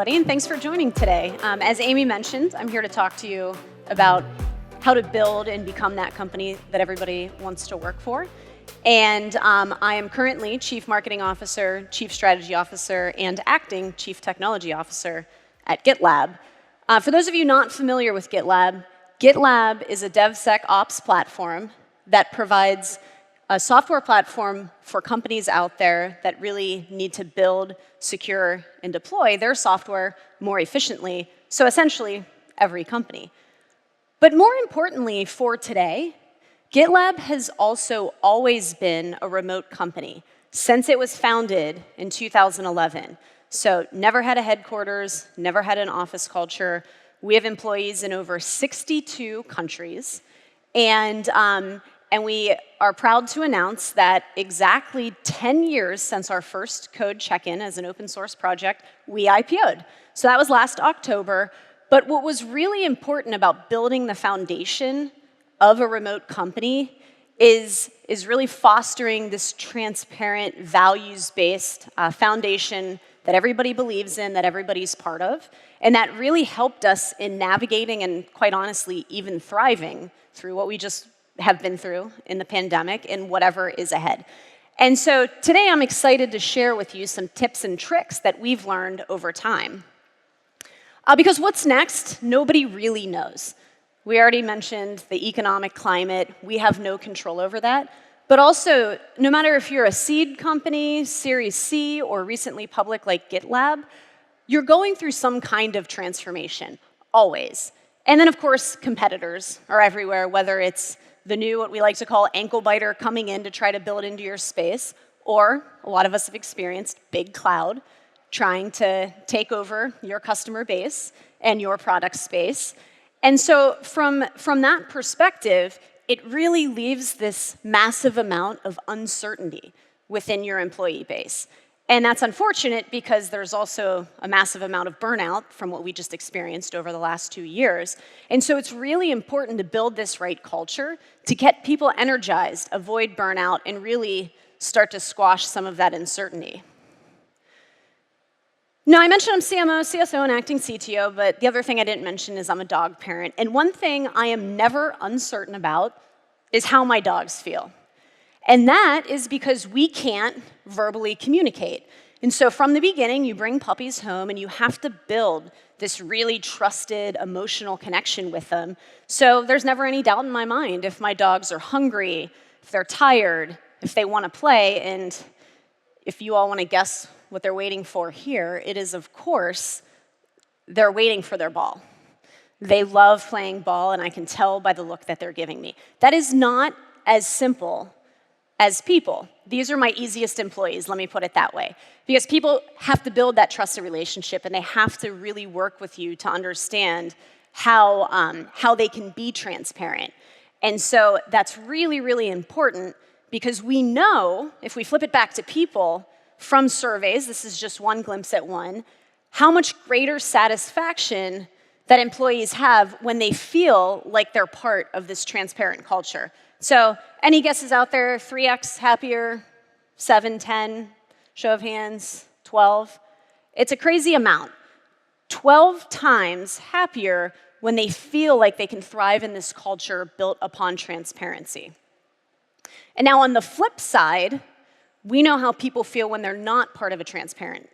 everybody, and thanks for joining today. As Amy mentioned, I'm here to talk to you about how to build and become that company that everybody wants to work for. And I am currently Chief Marketing Officer, Chief Strategy Officer, and Acting Chief Technology Officer at GitLab. For those of you not familiar with GitLab, GitLab is a DevSecOps platform that provides a software platform for companies out there that really need to build, secure, and deploy their software more efficiently, so essentially every company. But more importantly for today, GitLab has also always been a remote company since it was founded in 2011. So never had a headquarters, never had an office culture. We have employees in over 62 countries, and we are proud to announce that exactly 10 years since our first code check-in as an open source project, we IPO'd. So that was last October. But what was really important about building the foundation of a remote company is really fostering this transparent, values-based foundation that everybody believes in, that everybody's part of. And that really helped us in navigating and, quite honestly, even thriving through what we just have been through in the pandemic and whatever is ahead. And so today I'm excited to share with you some tips and tricks that we've learned over time. Because what's next, nobody really knows. We already mentioned the economic climate. We have no control over that. But also, no matter if you're a seed company, Series C, or recently public like GitLab, you're going through some kind of transformation, always. And then, of course, competitors are everywhere, whether it's the new, what we like to call ankle biter coming in to try to build into your space, or a lot of us have experienced big cloud trying to take over your customer base and your product space. And so from that perspective, it really leaves this massive amount of uncertainty within your employee base. And that's unfortunate because there's also a massive amount of burnout from what we just experienced over the last 2 years. And so it's really important to build this right culture to get people energized, avoid burnout, and really start to squash some of that uncertainty. Now, I mentioned I'm CMO, CSO, and acting CTO, but the other thing I didn't mention is I'm a dog parent. And one thing I am never uncertain about is how my dogs feel. And that is because we can't verbally communicate. And so from the beginning, you bring puppies home, and you have to build this really trusted, emotional connection with them. So there's never any doubt in my mind if my dogs are hungry, if they're tired, if they want to play. And if you all want to guess what they're waiting for here, it is, of course, they're waiting for their ball. They love playing ball, and I can tell by the look that they're giving me. That is not as simple as people. These are my easiest employees, let me put it that way. Because people have to build that trusted relationship, and they have to really work with you to understand how they can be transparent. And so that's really, really important because we know, if we flip it back to people, from surveys, this is just one glimpse at one, how much greater satisfaction that employees have when they feel like they're part of this transparent culture. So any guesses out there? 3x happier, 7, 10, show of hands, 12? It's a crazy amount. 12 times happier when they feel like they can thrive in this culture built upon transparency. And now on the flip side, we know how people feel when they're not part of a transparent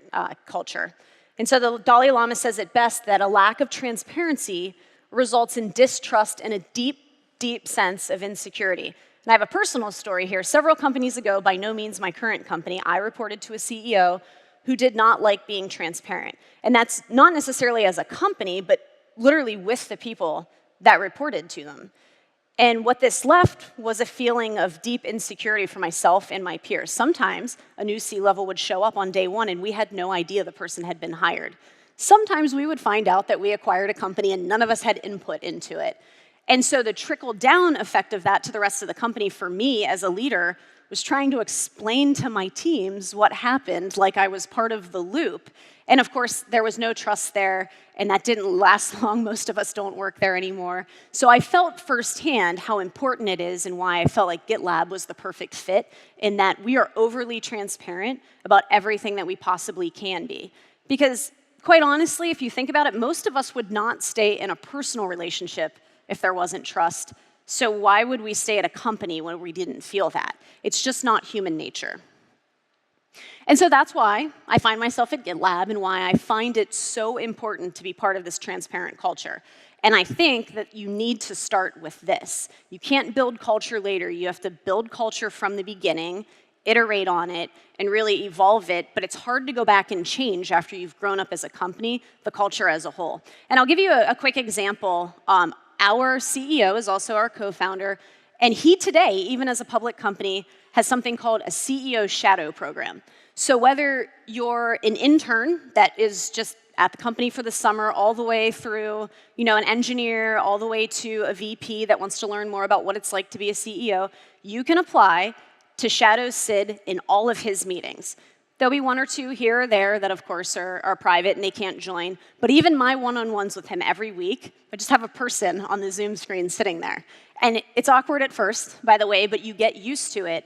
culture. And so the Dalai Lama says it best that a lack of transparency results in distrust and a deep, deep sense of insecurity. And I have a personal story here. Several companies ago, by no means my current company, I reported to a CEO who did not like being transparent. And that's not necessarily as a company, but literally with the people that reported to them. And what this left was a feeling of deep insecurity for myself and my peers. Sometimes a new C-level would show up on day one, and we had no idea the person had been hired. Sometimes we would find out that we acquired a company and none of us had input into it. And so the trickle-down effect of that to the rest of the company for me as a leader was trying to explain to my teams what happened like I was part of the loop. And of course, there was no trust there, and that didn't last long. Most of us don't work there anymore. So I felt firsthand how important it is and why I felt like GitLab was the perfect fit in that we are overly transparent about everything that we possibly can be. Because quite honestly, if you think about it, most of us would not stay in a personal relationship if there wasn't trust. So why would we stay at a company when we didn't feel that? It's just not human nature. And so that's why I find myself at GitLab and why I find it so important to be part of this transparent culture. And I think that you need to start with this. You can't build culture later. You have to build culture from the beginning, iterate on it, and really evolve it. But it's hard to go back and change after you've grown up as a company, the culture as a whole. And I'll give you a quick example. Our CEO is also our co-founder. And he today, even as a public company, has something called a CEO shadow program. So whether you're an intern that is just at the company for the summer, all the way through, an engineer, all the way to a VP that wants to learn more about what it's like to be a CEO, you can apply to shadow Sid in all of his meetings. There'll be one or two here or there that, of course, are private and they can't join. But even my one-on-ones with him every week, I just have a person on the Zoom screen sitting there. And it's awkward at first, by the way, but you get used to it,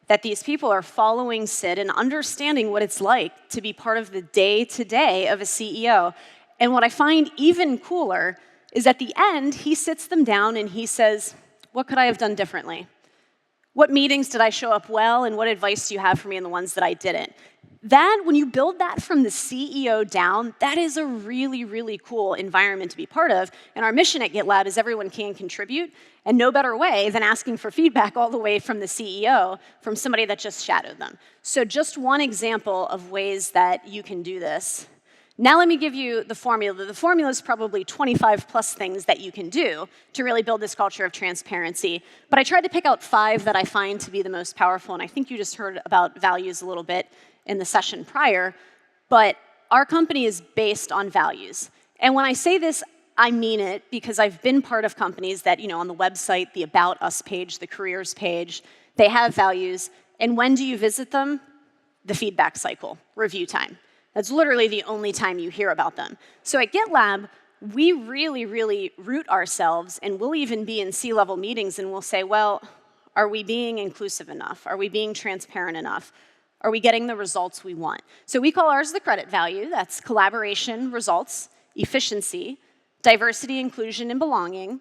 that these people are following Sid and understanding what it's like to be part of the day-to-day of a CEO. And what I find even cooler is at the end, he sits them down and he says, what could I have done differently? What meetings did I show up well, and what advice do you have for me in the ones that I didn't? That, when you build that from the CEO down, that is a really, really cool environment to be part of. And our mission at GitLab is everyone can contribute, and no better way than asking for feedback all the way from the CEO, from somebody that just shadowed them. So just one example of ways that you can do this. Now let me give you the formula. The formula is probably 25 plus things that you can do to really build this culture of transparency. But I tried to pick out 5 that I find to be the most powerful, and I think you just heard about values a little bit in the session prior, but our company is based on values. And when I say this, I mean it because I've been part of companies that, on the website, the About Us page, the careers page, they have values. And when do you visit them? The feedback cycle, review time. That's literally the only time you hear about them. So at GitLab, we really, really root ourselves, and we'll even be in C-level meetings and we'll say, well, are we being inclusive enough? Are we being transparent enough? Are we getting the results we want? So we call ours the credit value. That's collaboration, results, efficiency, diversity, inclusion, and belonging,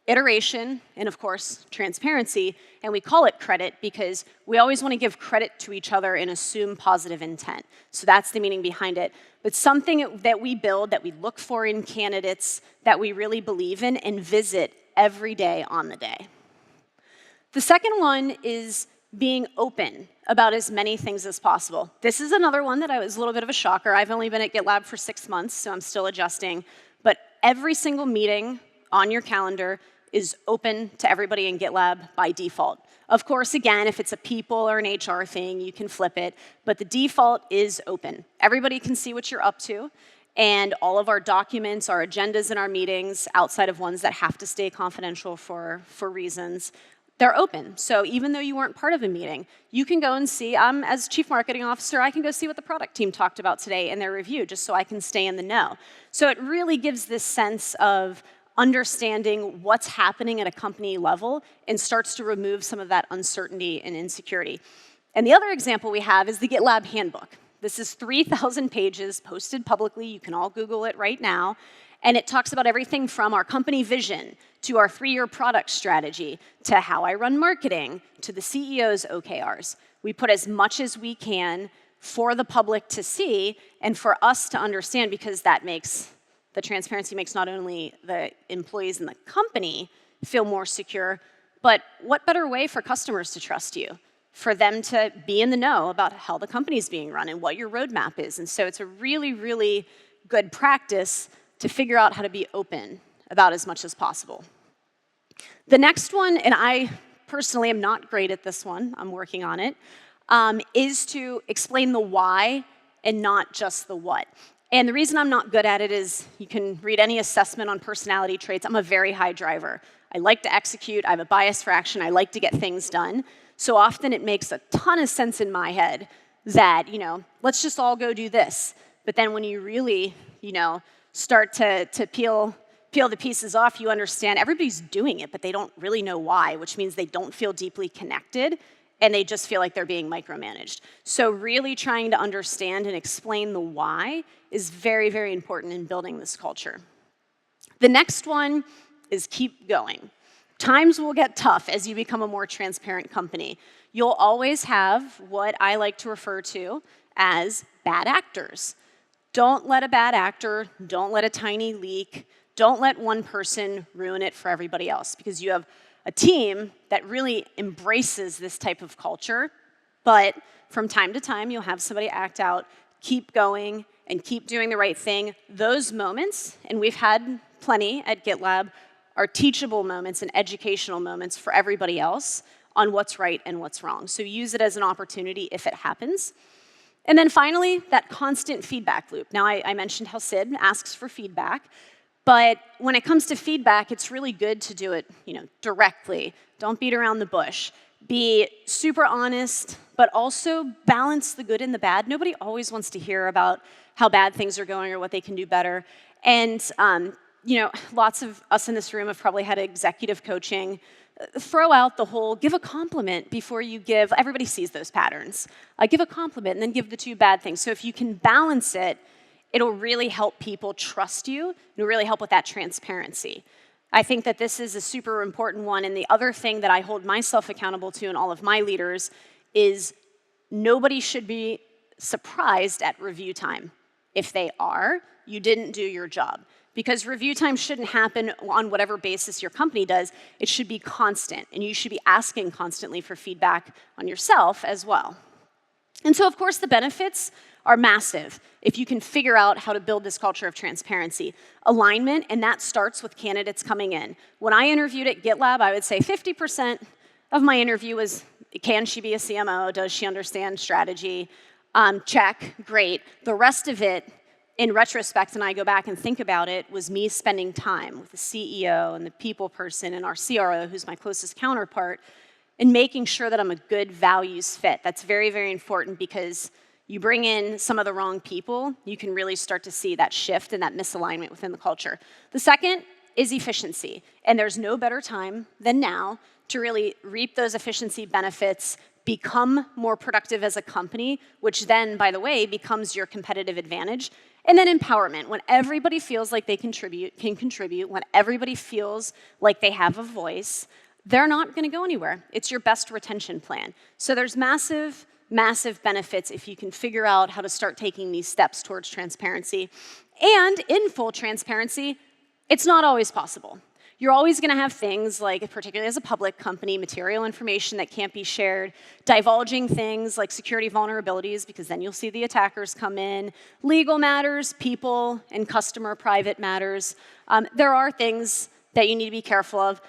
iteration, and of course, transparency. And we call it credit because we always want to give credit to each other and assume positive intent. So that's the meaning behind it. But something that we build, that we look for in candidates, that we really believe in and visit every day on the day. The second one is being open about as many things as possible. This is another one that was a little bit of a shocker. I've only been at GitLab for 6 months, so I'm still adjusting. But every single meeting on your calendar is open to everybody in GitLab by default. Of course, again, if it's a people or an HR thing, you can flip it. But the default is open. Everybody can see what you're up to. And all of our documents, our agendas in our meetings, outside of ones that have to stay confidential for reasons, they're open. So even though you weren't part of a meeting, you can go and see, as Chief Marketing Officer, I can go see what the product team talked about today in their review, just so I can stay in the know. So it really gives this sense of understanding what's happening at a company level and starts to remove some of that uncertainty and insecurity. And the other example we have is the GitLab handbook. This is 3,000 pages posted publicly. You can all Google it right now. And it talks about everything from our company vision to our 3-year product strategy to how I run marketing to the CEO's OKRs. We put as much as we can for the public to see and for us to understand, because that makes the transparency makes not only the employees in the company feel more secure, but what better way for customers to trust you? For them to be in the know about how the company's being run and what your roadmap is. And so it's a really, really good practice to figure out how to be open about as much as possible. The next one, and I personally am not great at this one, I'm working on it, is to explain the why and not just the what. And the reason I'm not good at it is you can read any assessment on personality traits. I'm a very high driver. I like to execute. I have a bias for action. I like to get things done. So often it makes a ton of sense in my head that, let's just all go do this. But then when you really, start to peel the pieces off, you understand everybody's doing it, but they don't really know why, which means they don't feel deeply connected. and they just feel like they're being micromanaged. So really trying to understand and explain the why is very, very important in building this culture. The next one is keep going. Times will get tough as you become a more transparent company. You'll always have what I like to refer to as bad actors. Don't let a bad actor, don't let a tiny leak, don't let one person ruin it for everybody else, because you have a team that really embraces this type of culture, but from time to time, you'll have somebody act out, keep going, and keep doing the right thing. Those moments, and we've had plenty at GitLab, are teachable moments and educational moments for everybody else on what's right and what's wrong. So use it as an opportunity if it happens. And then finally, that constant feedback loop. Now, I mentioned how Sid asks for feedback, but when it comes to feedback, it's really good to do it, directly. Don't beat around the bush. Be super honest, but also balance the good and the bad. Nobody always wants to hear about how bad things are going or what they can do better. And lots of us in this room have probably had executive coaching. Throw out the whole, give a compliment before you give. Everybody sees those patterns. Give a compliment and then give the two bad things. So if you can balance it, it'll really help people trust you. It'll really help with that transparency. I think that this is a super important one. And the other thing that I hold myself accountable to and all of my leaders is nobody should be surprised at review time. If they are, you didn't do your job. Because review time shouldn't happen on whatever basis your company does. It should be constant, and you should be asking constantly for feedback on yourself as well. And so, of course, the benefits are massive if you can figure out how to build this culture of transparency. Alignment, and that starts with candidates coming in. When I interviewed at GitLab, I would say 50% of my interview was, can she be a CMO? Does she understand strategy? Check, great. The rest of it, in retrospect, and I go back and think about it, was me spending time with the CEO and the people person and our CRO, who's my closest counterpart, and making sure that I'm a good values fit. That's very, very important, because you bring in some of the wrong people, you can really start to see that shift and that misalignment within the culture. The second is efficiency, and there's no better time than now to really reap those efficiency benefits, become more productive as a company, which then, by the way, becomes your competitive advantage. And then empowerment, when everybody feels like they can contribute, when everybody feels like they have a voice, they're not going to go anywhere. It's your best retention plan. So there's massive, massive benefits if you can figure out how to start taking these steps towards transparency. And in full transparency, it's not always possible. You're always going to have things like, particularly as a public company, material information that can't be shared, divulging things like security vulnerabilities, because then you'll see the attackers come in, legal matters, people and customer private matters. There are things that you need to be careful of.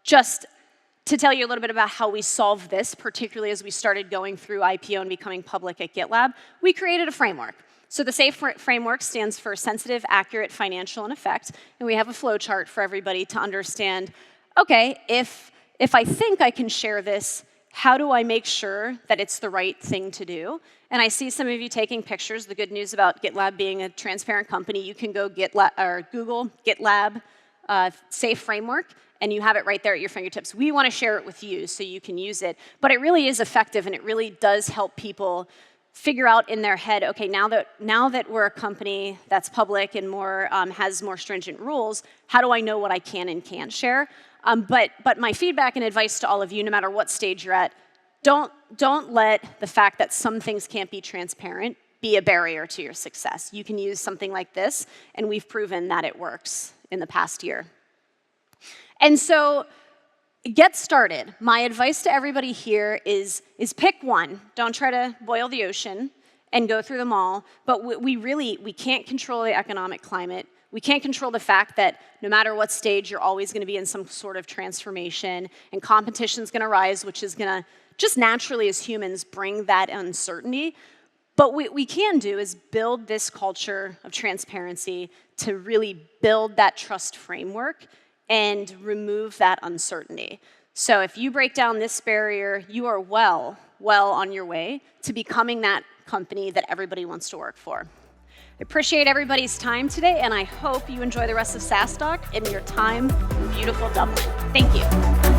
Just to tell you a little bit about how we solve this, particularly as we started going through IPO and becoming public at GitLab, we created a framework. So the SAFE framework stands for sensitive, accurate, financial, and effect. And we have a flow chart for everybody to understand, okay, if I think I can share this, how do I make sure that it's the right thing to do? And I see some of you taking pictures. The good news about GitLab being a transparent company, you can go Google GitLab SAFE framework, and you have it right there at your fingertips. We want to share it with you so you can use it. But it really is effective, and it really does help people figure out in their head, okay, now that we're a company that's public and more has more stringent rules, how do I know what I can and can't share? But my feedback and advice to all of you, no matter what stage you're at, don't let the fact that some things can't be transparent be a barrier to your success. You can use something like this, and we've proven that it works in the past year. And so, get started. My advice to everybody here is pick one. Don't try to boil the ocean and go through them all. But we can't control the economic climate. We can't control the fact that no matter what stage, you're always going to be in some sort of transformation, and competition's going to rise, which is going to just naturally, as humans, bring that uncertainty. But what we can do is build this culture of transparency to really build that trust framework and remove that uncertainty. So if you break down this barrier, you are well on your way to becoming that company that everybody wants to work for. I appreciate everybody's time today, and I hope you enjoy the rest of SaaStock and your time in beautiful Dublin. Thank you.